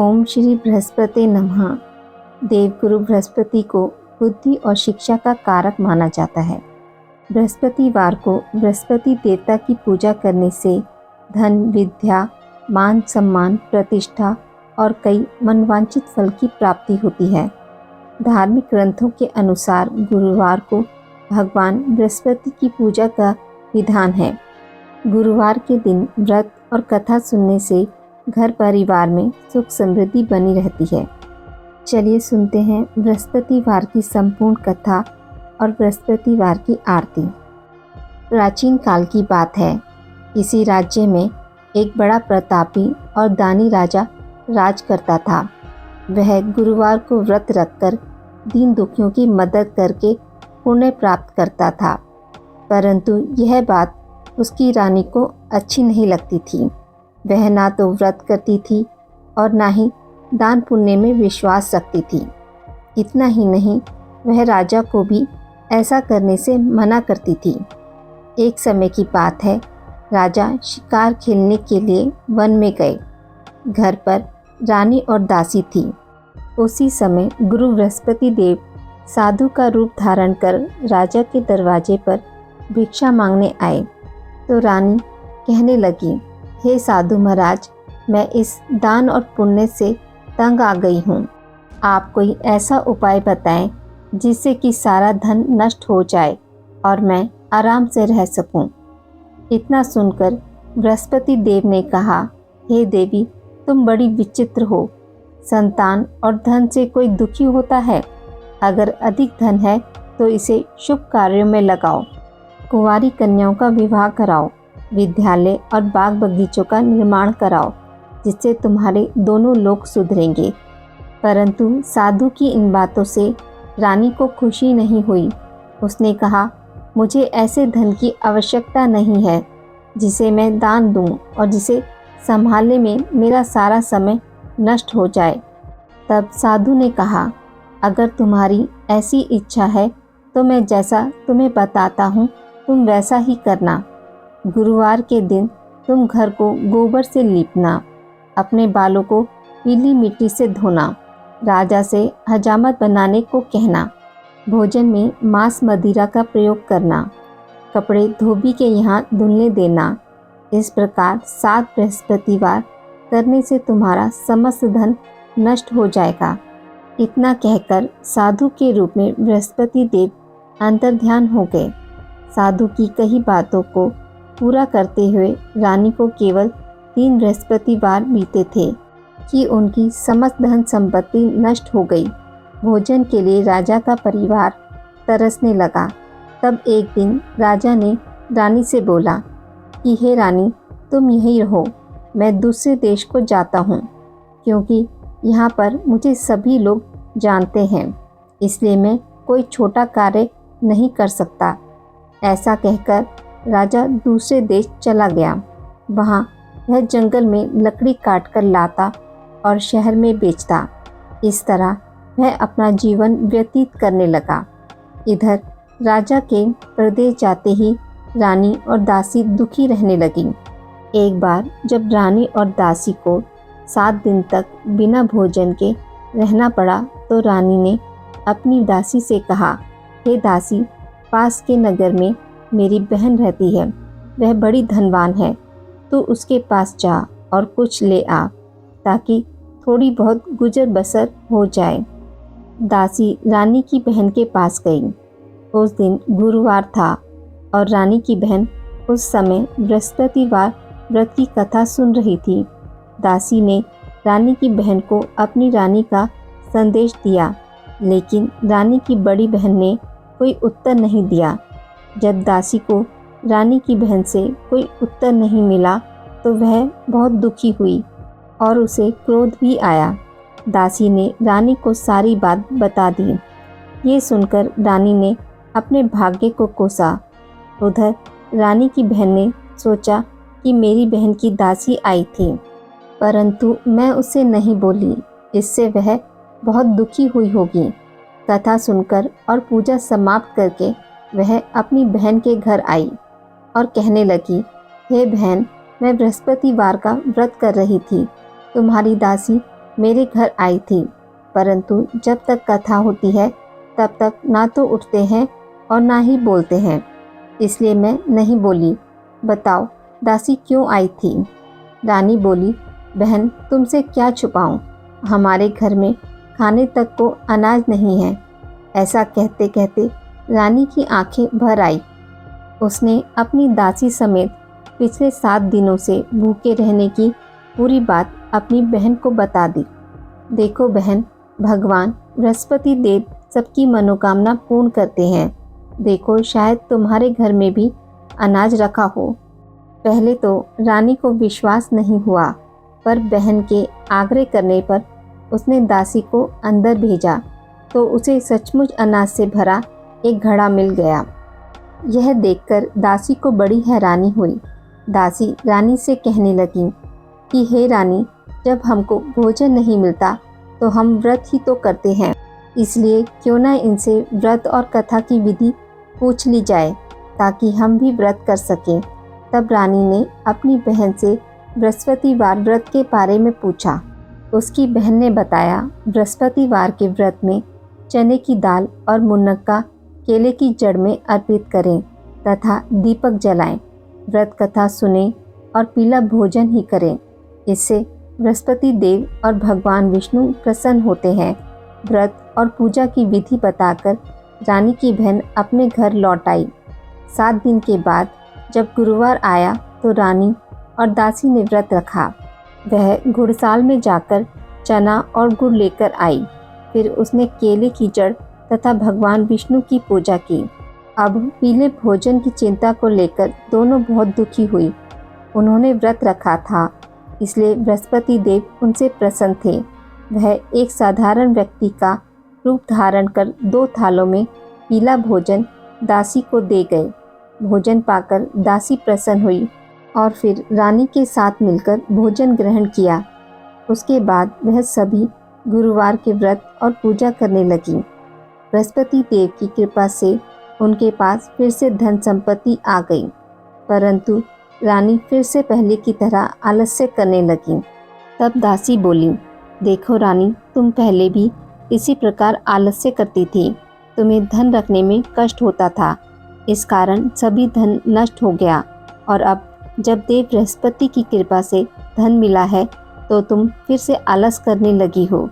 ओम श्री बृहस्पति नमः। देवगुरु बृहस्पति को बुद्धि और शिक्षा का कारक माना जाता है। बृहस्पतिवार को बृहस्पति देवता की पूजा करने से धन, विद्या, मान सम्मान, प्रतिष्ठा और कई मनवांछित फल की प्राप्ति होती है। धार्मिक ग्रंथों के अनुसार गुरुवार को भगवान बृहस्पति की पूजा का विधान है। गुरुवार के दिन व्रत और कथा सुनने से घर परिवार में सुख समृद्धि बनी रहती है। चलिए सुनते हैं बृहस्पतिवार की संपूर्ण कथा और बृहस्पतिवार की आरती। प्राचीन काल की बात है। किसी राज्य में एक बड़ा प्रतापी और दानी राजा राज करता था। वह गुरुवार को व्रत रखकर दीन दुखियों की मदद करके पुण्य प्राप्त करता था, परंतु यह बात उसकी रानी को अच्छी नहीं लगती थी। वह ना तो व्रत करती थी और ना ही दान पुण्य में विश्वास रखती थी। इतना ही नहीं, वह राजा को भी ऐसा करने से मना करती थी। एक समय की बात है, राजा शिकार खेलने के लिए वन में गए। घर पर रानी और दासी थी। उसी समय गुरु बृहस्पति देव साधु का रूप धारण कर राजा के दरवाजे पर भिक्षा मांगने आए। तो रानी कहने लगी, हे साधु महाराज, मैं इस दान और पुण्य से तंग आ गई हूँ। आप कोई ऐसा उपाय बताएं जिससे कि सारा धन नष्ट हो जाए और मैं आराम से रह सकूं। इतना सुनकर बृहस्पति देव ने कहा, हे देवी, तुम बड़ी विचित्र हो। संतान और धन से कोई दुखी होता है? अगर अधिक धन है तो इसे शुभ कार्यों में लगाओ। कुंवारी कन्याओं का विवाह कराओ। विद्यालय और बाग बगीचों का निर्माण कराओ, जिससे तुम्हारे दोनों लोग सुधरेंगे। परंतु साधु की इन बातों से रानी को खुशी नहीं हुई। उसने कहा, मुझे ऐसे धन की आवश्यकता नहीं है जिसे मैं दान दूं और जिसे संभालने में मेरा सारा समय नष्ट हो जाए। तब साधु ने कहा, अगर तुम्हारी ऐसी इच्छा है तो मैं जैसा तुम्हें बताता हूँ तुम वैसा ही करना। गुरुवार के दिन तुम घर को गोबर से लीपना, अपने बालों को पीली मिट्टी से धोना, राजा से हजामत बनाने को कहना, भोजन में मांस मदिरा का प्रयोग करना, कपड़े धोबी के यहाँ धुलने देना। इस प्रकार 7 बृहस्पतिवार करने से तुम्हारा समस्त धन नष्ट हो जाएगा। इतना कहकर साधु के रूप में बृहस्पति देव अंतर्ध्यान हो गए। साधु की कही बातों को पूरा करते हुए रानी को केवल 3 बृहस्पतिवार बीते थे कि उनकी समस्त धन संपत्ति नष्ट हो गई। भोजन के लिए राजा का परिवार तरसने लगा। तब एक दिन राजा ने रानी से बोला कि हे रानी, तुम यहीं रहो, मैं दूसरे देश को जाता हूँ, क्योंकि यहाँ पर मुझे सभी लोग जानते हैं, इसलिए मैं कोई छोटा कार्य नहीं कर सकता। ऐसा कहकर राजा दूसरे देश चला गया। वहाँ वह जंगल में लकड़ी काट कर लाता और शहर में बेचता। इस तरह वह अपना जीवन व्यतीत करने लगा। इधर राजा के प्रदेश जाते ही रानी और दासी दुखी रहने लगी। एक बार जब रानी और दासी को 7 दिन तक बिना भोजन के रहना पड़ा, तो रानी ने अपनी दासी से कहा, हे दासी, पास के नगर में मेरी बहन रहती है, वह बड़ी धनवान है। तू उसके पास जा और कुछ ले आ, ताकि थोड़ी बहुत गुजर बसर हो जाए। दासी रानी की बहन के पास गई। उस दिन गुरुवार था और रानी की बहन उस समय बृहस्पतिवार व्रत की कथा सुन रही थी। दासी ने रानी की बहन को अपनी रानी का संदेश दिया, लेकिन रानी की बड़ी बहन ने कोई उत्तर नहीं दिया। जब दासी को रानी की बहन से कोई उत्तर नहीं मिला तो वह बहुत दुखी हुई और उसे क्रोध भी आया। दासी ने रानी को सारी बात बता दी। ये सुनकर रानी ने अपने भाग्य को कोसा। उधर रानी की बहन ने सोचा कि मेरी बहन की दासी आई थी, परंतु मैं उसे नहीं बोली, इससे वह बहुत दुखी हुई होगी। कथा सुनकर और पूजा समाप्त करके वह अपनी बहन के घर आई और कहने लगी, हे बहन, मैं बृहस्पतिवार का व्रत कर रही थी। तुम्हारी दासी मेरे घर आई थी, परंतु जब तक कथा होती है तब तक ना तो उठते हैं और ना ही बोलते हैं, इसलिए मैं नहीं बोली। बताओ दासी क्यों आई थी? रानी बोली, बहन तुमसे क्या छुपाऊं, हमारे घर में खाने तक को अनाज नहीं है। ऐसा कहते कहते रानी की आंखें भर आई। उसने अपनी दासी समेत पिछले 7 दिनों से भूखे रहने की पूरी बात अपनी बहन को बता दी। देखो बहन, भगवान बृहस्पति देव सबकी मनोकामना पूर्ण करते हैं। देखो शायद तुम्हारे घर में भी अनाज रखा हो। पहले तो रानी को विश्वास नहीं हुआ, पर बहन के आग्रह करने पर उसने दासी को अंदर भेजा तो उसे सचमुच अनाज से भरा एक घड़ा मिल गया। यह देखकर दासी को बड़ी हैरानी हुई। दासी रानी से कहने लगी कि हे रानी, जब हमको भोजन नहीं मिलता तो हम व्रत ही तो करते हैं, इसलिए क्यों ना इनसे व्रत और कथा की विधि पूछ ली जाए ताकि हम भी व्रत कर सकें। तब रानी ने अपनी बहन से बृहस्पतिवार व्रत के बारे में पूछा। उसकी बहन ने बताया, बृहस्पतिवार के व्रत में चने की दाल और मुनक्का केले की जड़ में अर्पित करें तथा दीपक जलाएं, व्रत कथा सुनें और पीला भोजन ही करें। इससे बृहस्पति देव और भगवान विष्णु प्रसन्न होते हैं। व्रत और पूजा की विधि बताकर रानी की बहन अपने घर लौट आई। 7 दिन के बाद जब गुरुवार आया तो रानी और दासी ने व्रत रखा। वह गुड़साल में जाकर चना और गुड़ लेकर आई। फिर उसने केले की जड़ तथा भगवान विष्णु की पूजा की। अब पीले भोजन की चिंता को लेकर दोनों बहुत दुखी हुई। उन्होंने व्रत रखा था, इसलिए बृहस्पति देव उनसे प्रसन्न थे। वह एक साधारण व्यक्ति का रूप धारण कर 2 थालों में पीला भोजन दासी को दे गए। भोजन पाकर दासी प्रसन्न हुई और फिर रानी के साथ मिलकर भोजन ग्रहण किया। उसके बाद वह सभी गुरुवार के व्रत और पूजा करने लगी। बृहस्पति देव की कृपा से उनके पास फिर से धन संपत्ति आ गई, परंतु रानी फिर से पहले की तरह आलस्य करने लगी। तब दासी बोली, देखो रानी, तुम पहले भी इसी प्रकार आलस्य करती थी। तुम्हें धन रखने में कष्ट होता था, इस कारण सभी धन नष्ट हो गया, और अब जब देव बृहस्पति की कृपा से धन मिला है तो तुम फिर से आलस करने लगी हो।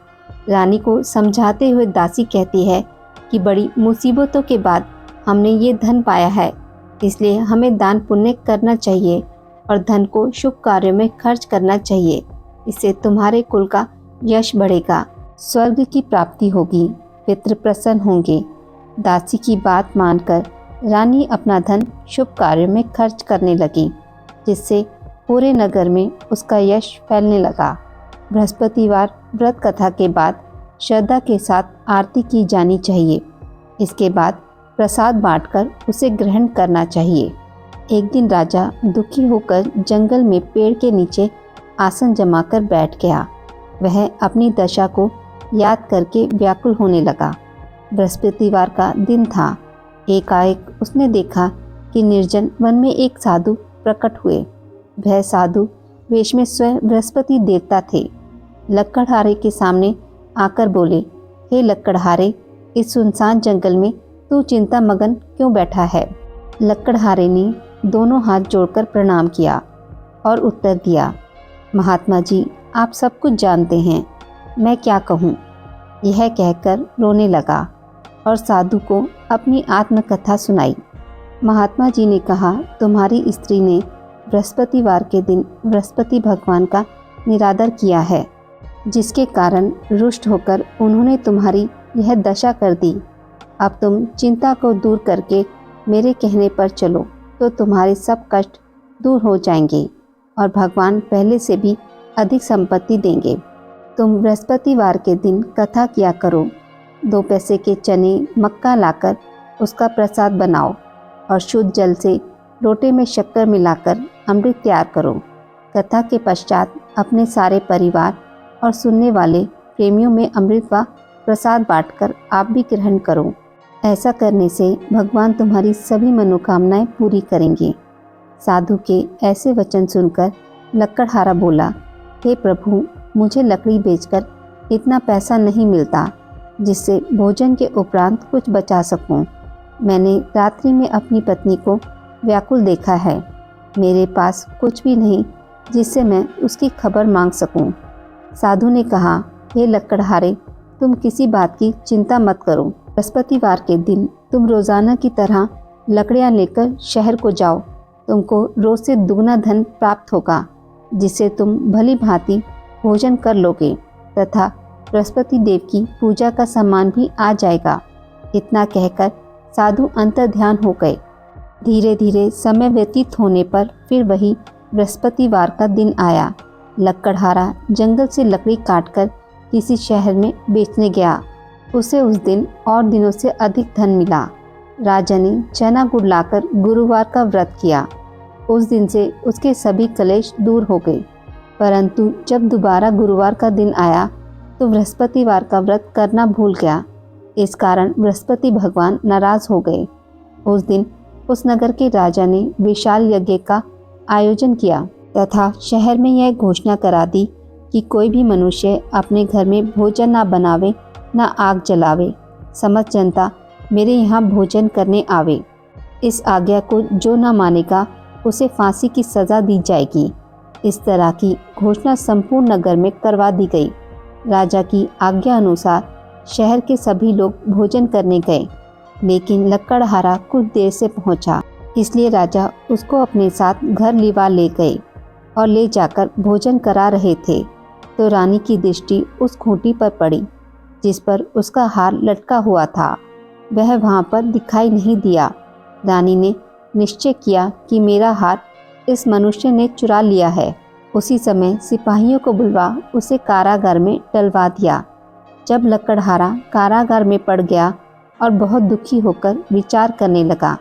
रानी को समझाते हुए दासी कहती है कि बड़ी मुसीबतों के बाद हमने ये धन पाया है, इसलिए हमें दान पुण्य करना चाहिए और धन को शुभ कार्यों में खर्च करना चाहिए। इससे तुम्हारे कुल का यश बढ़ेगा, स्वर्ग की प्राप्ति होगी, पितृ प्रसन्न होंगे। दासी की बात मानकर रानी अपना धन शुभ कार्यों में खर्च करने लगी, जिससे पूरे नगर में उसका यश फैलने लगा। बृहस्पतिवार व्रत कथा के बाद श्रद्धा के साथ आरती की जानी चाहिए। इसके बाद प्रसाद बांटकर उसे ग्रहण करना चाहिए। एक दिन राजा दुखी होकर जंगल में पेड़ के नीचे आसन जमाकर बैठ गया। वह अपनी दशा को याद करके व्याकुल होने लगा। बृहस्पतिवार का दिन था। एकाएक उसने देखा कि निर्जन वन में एक साधु प्रकट हुए। वह साधु वेश में स्वयं बृहस्पति देवता थे। लक्कड़हारे के सामने आकर बोले, हे लक्कड़हारे, इस सुनसान जंगल में तू चिंता मगन क्यों बैठा है? लक्कड़हारे ने दोनों हाथ जोड़कर प्रणाम किया और उत्तर दिया, महात्मा जी, आप सब कुछ जानते हैं, मैं क्या कहूँ। यह कहकर रोने लगा और साधु को अपनी आत्मकथा सुनाई। महात्मा जी ने कहा, तुम्हारी स्त्री ने बृहस्पतिवार के दिन बृहस्पति भगवान का निरादर किया है, जिसके कारण रुष्ट होकर उन्होंने तुम्हारी यह दशा कर दी। अब तुम चिंता को दूर करके मेरे कहने पर चलो तो तुम्हारे सब कष्ट दूर हो जाएंगे और भगवान पहले से भी अधिक संपत्ति देंगे। तुम बृहस्पतिवार के दिन कथा किया करो। 2 पैसे के चने मक्का लाकर उसका प्रसाद बनाओ और शुद्ध जल से लोटे में शक्कर मिलाकर अमृत तैयार करो। कथा के पश्चात अपने सारे परिवार और सुनने वाले प्रेमियों में अमृत व प्रसाद बांटकर आप भी ग्रहण करो। ऐसा करने से भगवान तुम्हारी सभी मनोकामनाएं पूरी करेंगे। साधु के ऐसे वचन सुनकर लक्कड़हारा बोला, हे प्रभु, मुझे लकड़ी बेचकर इतना पैसा नहीं मिलता जिससे भोजन के उपरांत कुछ बचा सकूं। मैंने रात्रि में अपनी पत्नी को व्याकुल देखा है। मेरे पास कुछ भी नहीं जिससे मैं उसकी खबर मांग सकूं। साधु ने कहा, हे लकड़हारे, तुम किसी बात की चिंता मत करो। बृहस्पतिवार के दिन तुम रोज़ाना की तरह लकड़ियाँ लेकर शहर को जाओ। तुमको रोज़ से दुगना धन प्राप्त होगा, जिससे तुम भली भांति भोजन कर लोगे तथा बृहस्पति देव की पूजा का सामान भी आ जाएगा। इतना कहकर साधु अंतर्ध्यान हो गए। धीरे धीरे समय व्यतीत होने पर फिर वही बृहस्पतिवार का दिन आया। लकड़हारा जंगल से लकड़ी काटकर किसी शहर में बेचने गया। उसे उस दिन और दिनों से अधिक धन मिला। राजा ने चना गुड़ लाकर गुरुवार का व्रत किया। उस दिन से उसके सभी कलेश दूर हो गए। परंतु जब दोबारा गुरुवार का दिन आया तो बृहस्पतिवार का व्रत करना भूल गया। इस कारण बृहस्पति भगवान नाराज हो गए। उस दिन उस नगर के राजा ने विशाल यज्ञ का आयोजन किया तथा शहर में यह घोषणा करा दी कि कोई भी मनुष्य अपने घर में भोजन ना बनावे, ना आग जलावे। समस्त जनता मेरे यहाँ भोजन करने आवे। इस आज्ञा को जो न मानेगा उसे फांसी की सज़ा दी जाएगी। इस तरह की घोषणा संपूर्ण नगर में करवा दी गई। राजा की आज्ञा अनुसार शहर के सभी लोग भोजन करने गए, लेकिन लकड़हारा कुछ देर से पहुंचा, इसलिए राजा उसको अपने साथ घर लिवा ले गए और ले जाकर भोजन करा रहे थे तो रानी की दृष्टि उस खूंटी पर पड़ी जिस पर उसका हार लटका हुआ था। वह वहां पर दिखाई नहीं दिया। रानी ने निश्चय किया कि मेरा हार इस मनुष्य ने चुरा लिया है। उसी समय सिपाहियों को बुलवा उसे कारागार में डलवा दिया। जब लकड़हारा कारागार में पड़ गया और बहुत दुखी होकर विचार करने लगा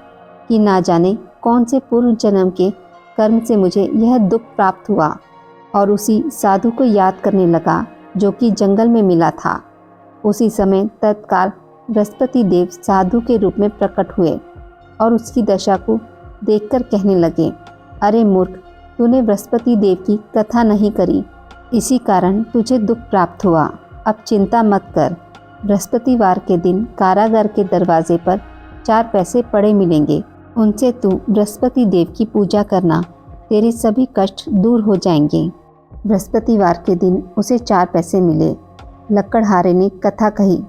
कि ना जाने कौन से पूर्व जन्म के कर्म से मुझे यह दुख प्राप्त हुआ, और उसी साधु को याद करने लगा जो कि जंगल में मिला था। उसी समय तत्काल बृहस्पति देव साधु के रूप में प्रकट हुए और उसकी दशा को देखकर कहने लगे, अरे मूर्ख, तूने बृहस्पति देव की कथा नहीं करी, इसी कारण तुझे दुख प्राप्त हुआ। अब चिंता मत कर। बृहस्पतिवार के दिन कारागार के दरवाजे पर 4 पैसे पड़े मिलेंगे। उनसे तू बृहस्पति देव की पूजा करना, तेरे सभी कष्ट दूर हो जाएंगे। बृहस्पतिवार के दिन उसे 4 पैसे मिले। लकड़हारे ने कथा कही।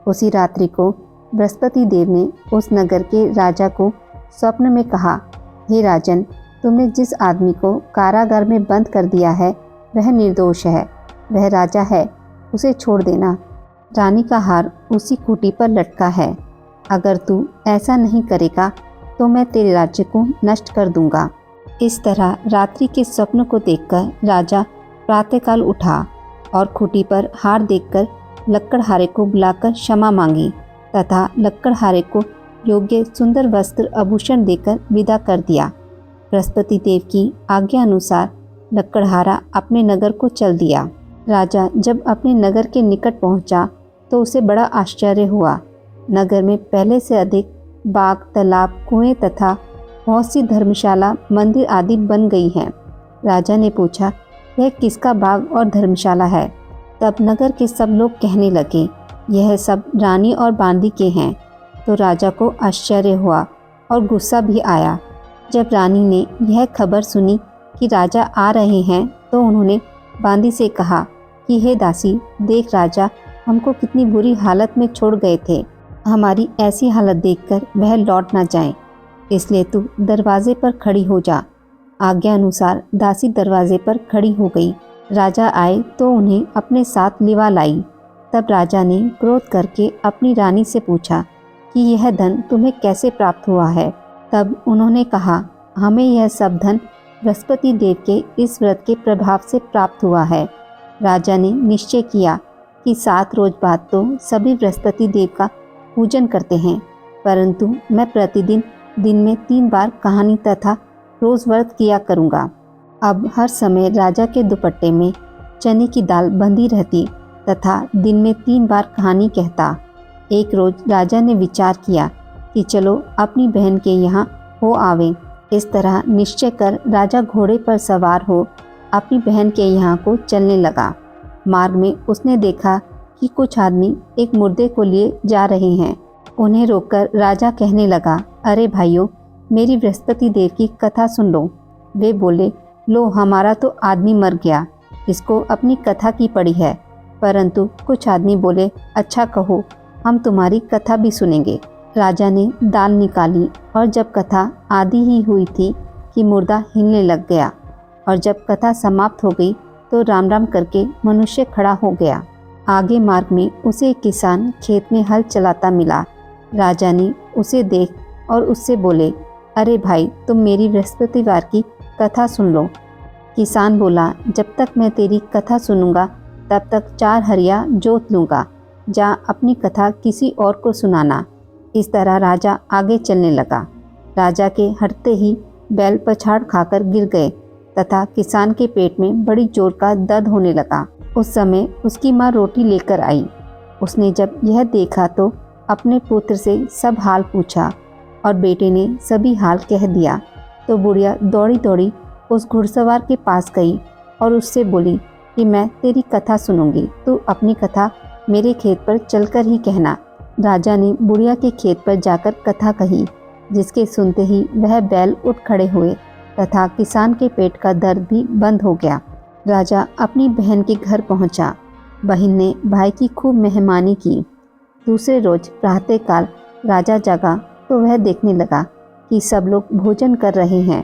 उसी रात्रि को बृहस्पति देव ने उस नगर के राजा को स्वप्न में कहा, हे राजन, तुमने जिस आदमी को कारागार में बंद कर दिया है वह निर्दोष है। वह राजा है, उसे छोड़ देना। रानी का हार उसी खूंटी पर लटका है। अगर तू ऐसा नहीं करेगा तो मैं तेरे राज्य को नष्ट कर दूंगा। इस तरह रात्रि के स्वप्न को देखकर राजा प्रातःकाल उठा और खूंटी पर हार देखकर लकड़हारे को बुलाकर क्षमा मांगी तथा लकड़हारे को योग्य सुंदर वस्त्र आभूषण देकर विदा कर दिया। बृहस्पति देव की आज्ञा अनुसार लकड़हारा अपने नगर को चल दिया। राजा जब अपने नगर के निकट पहुंचा तो उसे बड़ा आश्चर्य हुआ। नगर में पहले से अधिक बाग, तालाब, कुएं तथा बहुत सी धर्मशाला, मंदिर आदि बन गई हैं। राजा ने पूछा, यह किसका बाग और धर्मशाला है? तब नगर के सब लोग कहने लगे, यह सब रानी और बांदी के हैं। तो राजा को आश्चर्य हुआ और गुस्सा भी आया। जब रानी ने यह खबर सुनी कि राजा आ रहे हैं तो उन्होंने बांदी से कहा कि हे दासी, देख राजा हमको कितनी बुरी हालत में छोड़ गए थे। हमारी ऐसी हालत देखकर वह लौट ना जाए, इसलिए तू दरवाजे पर खड़ी हो जा। आज्ञा अनुसार दासी दरवाजे पर खड़ी हो गई। राजा आए तो उन्हें अपने साथ लिवा लाई। तब राजा ने क्रोध करके अपनी रानी से पूछा कि यह धन तुम्हें कैसे प्राप्त हुआ है? तब उन्होंने कहा, हमें यह सब धन बृहस्पति देव के इस व्रत के प्रभाव से प्राप्त हुआ है। राजा ने निश्चय किया कि 7 रोज बाद तो सभी बृहस्पति देव का पूजन करते हैं, परंतु मैं प्रतिदिन दिन में 3 बार कहानी तथा रोज व्रत किया करूँगा। अब हर समय राजा के दुपट्टे में चने की दाल बंधी रहती तथा दिन में 3 बार कहानी कहता। एक रोज राजा ने विचार किया कि चलो अपनी बहन के यहाँ हो आवे। इस तरह निश्चय कर राजा घोड़े पर सवार हो अपनी बहन के यहाँ को चलने लगा। मार्ग में उसने देखा कि कुछ आदमी एक मुर्दे को लिए जा रहे हैं। उन्हें रोककर राजा कहने लगा, अरे भाइयों, मेरी बृहस्पति देव की कथा सुन लो। वे बोले, लो हमारा तो आदमी मर गया, इसको अपनी कथा की पड़ी है। परंतु कुछ आदमी बोले, अच्छा कहो, हम तुम्हारी कथा भी सुनेंगे। राजा ने दाल निकाली और जब कथा आधी ही हुई थी कि मुर्दा हिलने लग गया, और जब कथा समाप्त हो गई तो राम राम करके मनुष्य खड़ा हो गया। आगे मार्ग में उसे एक किसान खेत में हल चलाता मिला। राजा ने उसे देख और उससे बोले, अरे भाई, तुम मेरी बृहस्पतिवार की कथा सुन लो। किसान बोला, जब तक मैं तेरी कथा सुनूंगा तब तक 4 हरिया जोत लूँगा, जा अपनी कथा किसी और को सुनाना। इस तरह राजा आगे चलने लगा। राजा के हटते ही बैल पछाड़ खाकर गिर गए तथा किसान के पेट में बड़ी जोर का दर्द होने लगा। उस समय उसकी माँ रोटी लेकर आई। उसने जब यह देखा तो अपने पुत्र से सब हाल पूछा और बेटे ने सभी हाल कह दिया। तो बुढ़िया दौड़ी दौड़ी उस घुड़सवार के पास गई और उससे बोली कि मैं तेरी कथा सुनूंगी, तू अपनी कथा मेरे खेत पर चलकर ही कहना। राजा ने बुढ़िया के खेत पर जाकर कथा कही, जिसके सुनते ही वह बैल उठ खड़े हुए तथा किसान के पेट का दर्द भी बंद हो गया। राजा अपनी बहन के घर पहुंचा। बहन ने भाई की खूब मेहमानी की। दूसरे रोज प्रातःकाल राजा जगा तो वह देखने लगा कि सब लोग भोजन कर रहे हैं।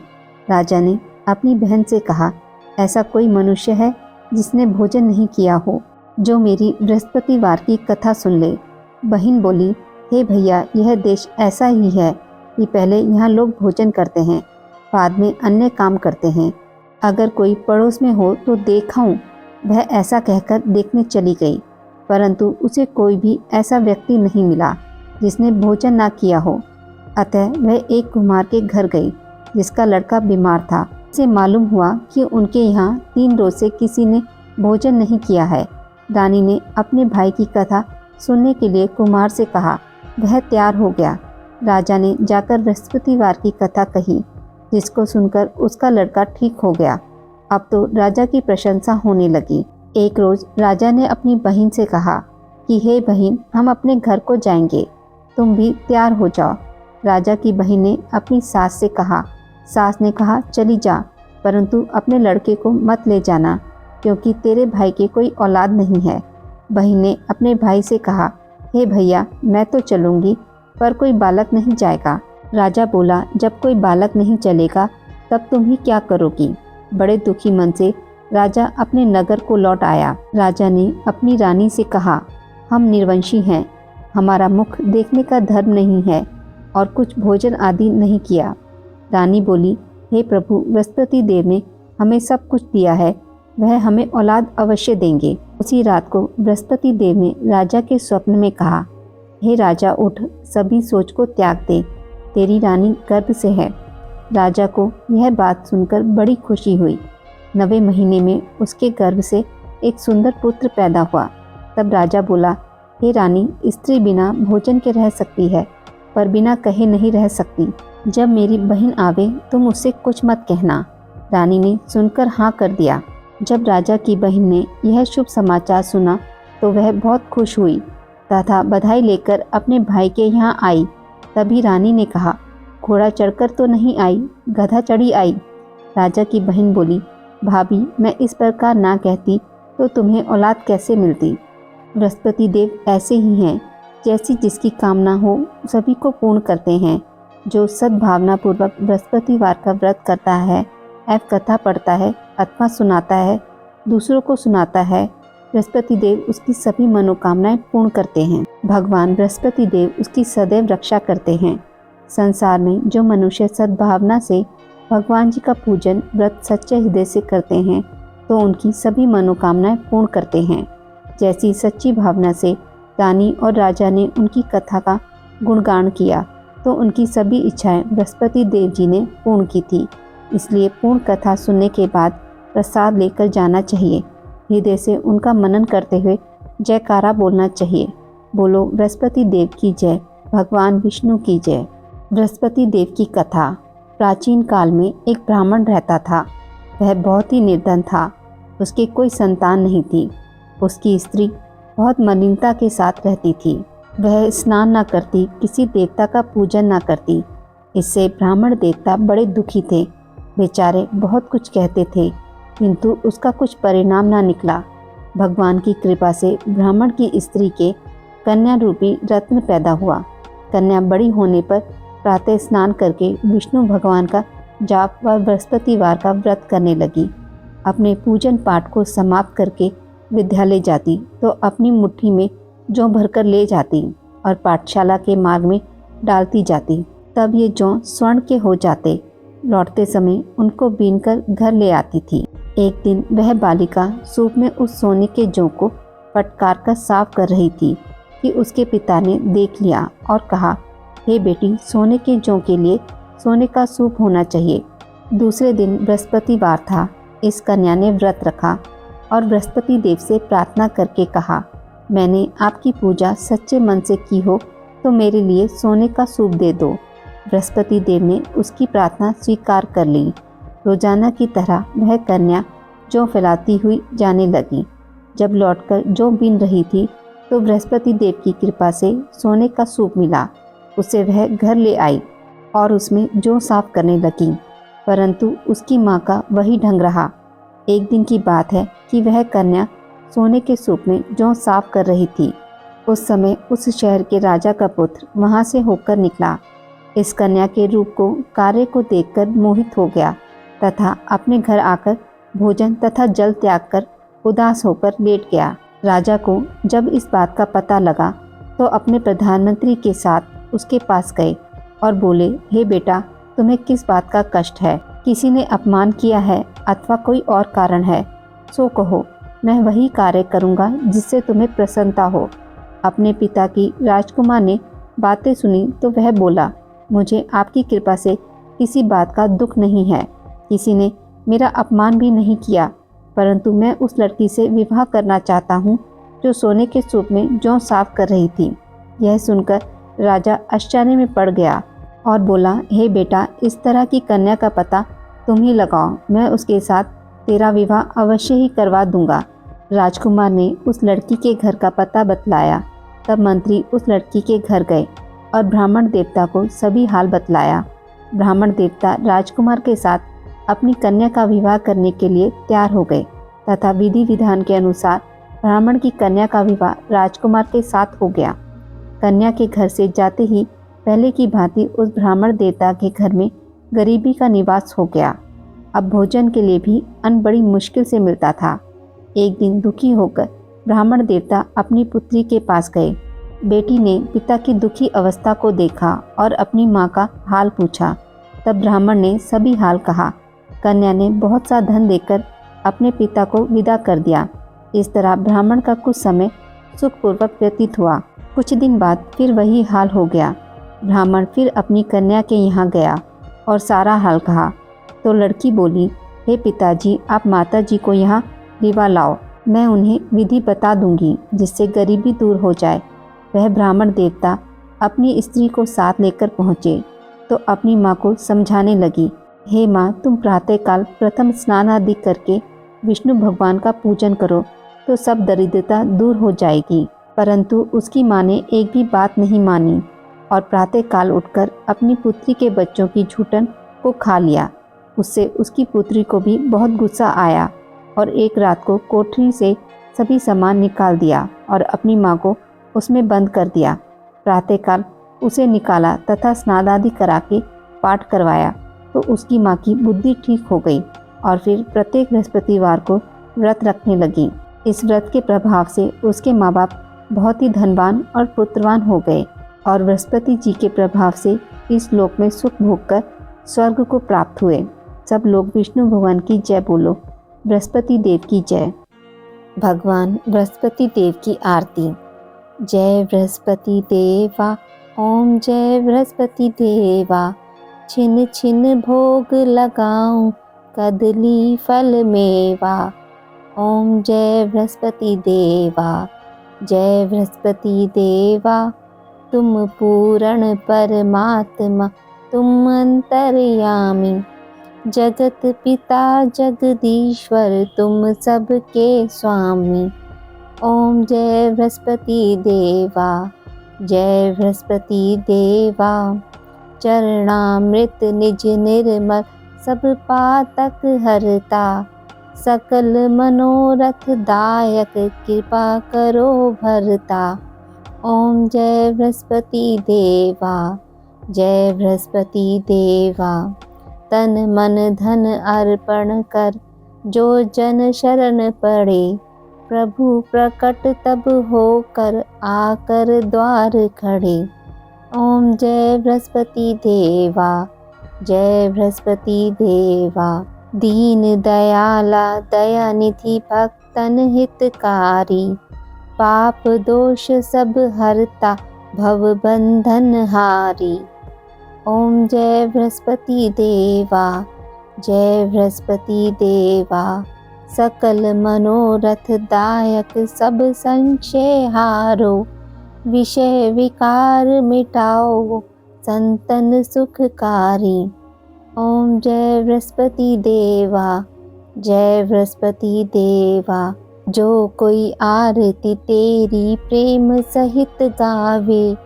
राजा ने अपनी बहन से कहा, ऐसा कोई मनुष्य है जिसने भोजन नहीं किया हो, जो मेरी बृहस्पतिवार की कथा सुन ले। बहन बोली, हे भैया, यह देश ऐसा ही है कि पहले यहाँ लोग भोजन करते हैं, बाद में अन्य काम करते हैं। अगर कोई पड़ोस में हो तो देखाऊं। वह ऐसा कहकर देखने चली गई, परंतु उसे कोई भी ऐसा व्यक्ति नहीं मिला जिसने भोजन ना किया हो। अतः वह एक कुम्हार के घर गई जिसका लड़का बीमार था। उसे मालूम हुआ कि उनके यहाँ 3 रोज से किसी ने भोजन नहीं किया है। रानी ने अपने भाई की कथा सुनने के लिए कुम्हार से कहा। वह तैयार हो गया। राजा ने जाकर बृहस्पतिवार की कथा कही, जिसको सुनकर उसका लड़का ठीक हो गया। अब तो राजा की प्रशंसा होने लगी। एक रोज राजा ने अपनी बहन से कहा कि हे बहन, हम अपने घर को जाएंगे, तुम भी तैयार हो जाओ। राजा की बहन ने अपनी सास से कहा। सास ने कहा, चली जा, परंतु अपने लड़के को मत ले जाना, क्योंकि तेरे भाई के कोई औलाद नहीं है। बहन ने अपने भाई से कहा, हे भैया, मैं तो चलूँगी, पर कोई बालक नहीं जाएगा। राजा बोला, जब कोई बालक नहीं चलेगा तब तुम ही क्या करोगी। बड़े दुखी मन से राजा अपने नगर को लौट आया। राजा ने अपनी रानी से कहा, हम निर्वंशी हैं, हमारा मुख देखने का धर्म नहीं है और कुछ भोजन आदि नहीं किया। रानी बोली, हे प्रभु, बृहस्पति देव ने हमें सब कुछ दिया है, वह हमें औलाद अवश्य देंगे। उसी रात को बृहस्पति देव ने राजा के स्वप्न में कहा, हे राजा, उठ, सभी सोच को त्याग दे, तेरी रानी गर्भ से है। राजा को यह बात सुनकर बड़ी खुशी हुई। 9वें महीने में उसके गर्भ से एक सुंदर पुत्र पैदा हुआ। तब राजा बोला, हे रानी, स्त्री बिना भोजन के रह सकती है, पर बिना कहे नहीं रह सकती। जब मेरी बहन आवे तुम उससे कुछ मत कहना। रानी ने सुनकर हाँ कर दिया। जब राजा की बहन ने यह शुभ समाचार सुना तो वह बहुत खुश हुई तथा बधाई लेकर अपने भाई के यहाँ आई। तभी रानी ने कहा, घोड़ा चढ़कर तो नहीं आई, गधा चढ़ी आई। राजा की बहन बोली, भाभी, मैं इस प्रकार ना कहती तो तुम्हें औलाद कैसे मिलती। बृहस्पति देव ऐसे ही हैं, जैसी जिसकी कामना हो सभी को पूर्ण करते हैं। जो सद्भावना पूर्वक बृहस्पतिवार का व्रत करता है, एवं कथा पढ़ता है अथवा सुनाता है, दूसरों को सुनाता है, बृहस्पति देव उसकी सभी मनोकामनाएं पूर्ण करते हैं। भगवान बृहस्पति देव उसकी सदैव रक्षा करते हैं। संसार में जो मनुष्य सद्भावना से भगवान जी का पूजन व्रत सच्चे हृदय से करते हैं तो उनकी सभी मनोकामनाएं पूर्ण करते हैं। जैसी सच्ची भावना से रानी और राजा ने उनकी कथा का गुणगान किया तो उनकी सभी इच्छाएं बृहस्पति देव जी ने पूर्ण की थी। इसलिए पूर्ण कथा सुनने के बाद प्रसाद लेकर जाना चाहिए। हृदय से उनका मनन करते हुए जयकारा बोलना चाहिए। बोलो बृहस्पति देव की जय, भगवान विष्णु की जय। बृहस्पति देव की कथा। प्राचीन काल में एक ब्राह्मण रहता था। वह बहुत ही निर्धन था। उसकी कोई संतान नहीं थी। उसकी स्त्री बहुत मलिनता के साथ रहती थी। वह स्नान न करती, किसी देवता का पूजन न करती। इससे ब्राह्मण देवता बड़े दुखी थे। बेचारे बहुत कुछ कहते थे, किंतु उसका कुछ परिणाम न निकला। भगवान की कृपा से ब्राह्मण की स्त्री के कन्या रूपी रत्न पैदा हुआ। कन्या बड़ी होने पर प्रातः स्नान करके विष्णु भगवान का जाप व बृहस्पतिवार का व्रत करने लगी। अपने पूजन पाठ को समाप्त करके विद्यालय जाती तो अपनी मुट्ठी में जौ भरकर ले जाती और पाठशाला के मार्ग में डालती जाती। तब ये जौ स्वर्ण के हो जाते। लौटते समय उनको बीनकर घर ले आती थी। एक दिन वह बालिका सूप में उस सोने के जौ को फटकार कर साफ कर रही थी कि उसके पिता ने देख लिया और कहा, हे बेटी, सोने के जौ के लिए सोने का सूप होना चाहिए। दूसरे दिन बृहस्पतिवार था। इस कन्या ने व्रत रखा और बृहस्पति देव से प्रार्थना करके कहा, मैंने आपकी पूजा सच्चे मन से की हो तो मेरे लिए सोने का सूप दे दो। बृहस्पति देव ने उसकी प्रार्थना स्वीकार कर ली। रोजाना की तरह वह कन्या जौ फैलाती हुई जाने लगी। जब लौटकर जौ बीन रही थी तो बृहस्पति देव की कृपा से सोने का सूप मिला। उसे वह घर ले आई और उसमें जौ साफ करने लगी, परंतु उसकी माँ का वही ढंग रहा। एक दिन की बात है कि वह कन्या सोने के सूप में जौ साफ कर रही थी। उस समय उस शहर के राजा का पुत्र वहां से होकर निकला। इस कन्या के रूप को, कार्य को देखकर मोहित हो गया तथा अपने घर आकर भोजन तथा जल त्याग कर उदास होकर लेट गया। राजा को जब इस बात का पता लगा तो अपने प्रधानमंत्री के साथ उसके पास गए और बोले, हे बेटा, तुम्हें किस बात का कष्ट है? किसी ने अपमान किया है अथवा कोई और कारण है? सो कहो, मैं वही कार्य करूँगा जिससे तुम्हें प्रसन्नता हो। अपने पिता की राजकुमार ने बातें सुनी तो वह बोला, मुझे आपकी कृपा से किसी बात का दुख नहीं है। किसी ने मेरा अपमान भी नहीं किया, परंतु मैं उस लड़की से विवाह करना चाहता हूँ जो सोने के सूप में जौ साफ कर रही थी। यह सुनकर राजा आश्चर्य में पड़ गया और बोला, हे बेटा, इस तरह की कन्या का पता तुम ही लगाओ, मैं उसके साथ तेरा विवाह अवश्य ही करवा दूंगा। राजकुमार ने उस लड़की के घर का पता बतलाया। तब मंत्री उस लड़की के घर गए और ब्राह्मण देवता को सभी हाल बतलाया। ब्राह्मण देवता राजकुमार के साथ अपनी कन्या का विवाह करने के लिए तैयार हो गए तथा विधि विधान के अनुसार ब्राह्मण की कन्या का विवाह राजकुमार के साथ हो गया। कन्या के घर से जाते ही पहले की भांति उस ब्राह्मण देवता के घर में गरीबी का निवास हो गया। अब भोजन के लिए भी अन्न बड़ी मुश्किल से मिलता था। एक दिन दुखी होकर ब्राह्मण देवता अपनी पुत्री के पास गए। बेटी ने पिता की दुखी अवस्था को देखा और अपनी माँ का हाल पूछा। तब ब्राह्मण ने सभी हाल कहा। कन्या ने बहुत सा धन देकर अपने पिता को विदा कर दिया। इस तरह ब्राह्मण का कुछ समय सुखपूर्वक व्यतीत हुआ। कुछ दिन बाद फिर वही हाल हो गया। ब्राह्मण फिर अपनी कन्या के यहाँ गया और सारा हाल कहा तो लड़की बोली, हे पिताजी, आप माताजी को यहाँ रिवा लाओ, मैं उन्हें विधि बता दूंगी जिससे गरीबी दूर हो जाए। वह ब्राह्मण देवता अपनी स्त्री को साथ लेकर पहुँचे तो अपनी माँ को समझाने लगी, हे माँ, तुम प्रातःकाल प्रथम स्नान आदि करके विष्णु भगवान का पूजन करो तो सब दरिद्रता दूर हो जाएगी। परंतु उसकी माँ ने एक भी बात नहीं मानी और प्रातःकाल उठकर अपनी पुत्री के बच्चों की झूठन को खा लिया। उससे उसकी पुत्री को भी बहुत गुस्सा आया और एक रात को कोठरी से सभी सामान निकाल दिया और अपनी माँ को उसमें बंद कर दिया। प्रातःकाल उसे निकाला तथा स्नान आदि करा के पाठ करवाया तो उसकी माँ की बुद्धि ठीक हो गई और फिर प्रत्येक बृहस्पतिवार को व्रत रखने लगी। इस व्रत के प्रभाव से उसके माँ बाप बहुत ही धनवान और पुत्रवान हो गए और बृहस्पति जी के प्रभाव से इस लोक में सुख भोगकर स्वर्ग को प्राप्त हुए। सब लोग विष्णु भगवान की जय बोलो। बृहस्पति देव की जय। भगवान बृहस्पति देव की आरती। जय बृहस्पति देवा, ओम जय बृहस्पति देवा। छिन छिन भोग लगाऊं, कदली फल मेवा। ओम जय बृहस्पति देवा। जय बृहस्पति देवा, तुम पूर्ण परमात्मा, तुम अंतर्यामी। जगत पिता जगदीश्वर, तुम सबके स्वामी। ओम जय बृहस्पति देवा, जय बृहस्पति देवा। चरणामृत निज निर्मल सब पातक हरता, सकल मनोरथ दायक कृपा करो भरता। ओम जय बृहस्पति देवा, जय बृहस्पति देवा। तन मन धन अर्पण कर जो जन शरण पड़े, प्रभु प्रकट तब होकर आकर द्वार खड़े। ओम जय बृहस्पति देवा, जय बृहस्पति देवा। दीन दयाला दयानिधि भक्तन हितकारी, पाप दोष सब हरता भव बंधन हारी। ओम जय बृहस्पति देवा, जय बृहस्पति देवा। सकल मनोरथ दायक सब संशय हारो, विषय विकार मिटाओ संतन सुखकारी। ओम जय बृहस्पति देवा, जय बृहस्पति देवा। जो कोई आरती तेरी प्रेम सहित गावे,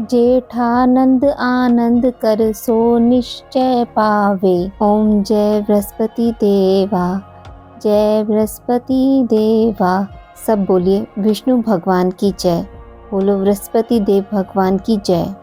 जेठानंद आनंद कर सो निश्चय पावे। ओम जय बृहस्पति देवा, जय बृहस्पति देवा। सब बोलिए विष्णु भगवान की जय। बोलो बृहस्पति देव भगवान की जय।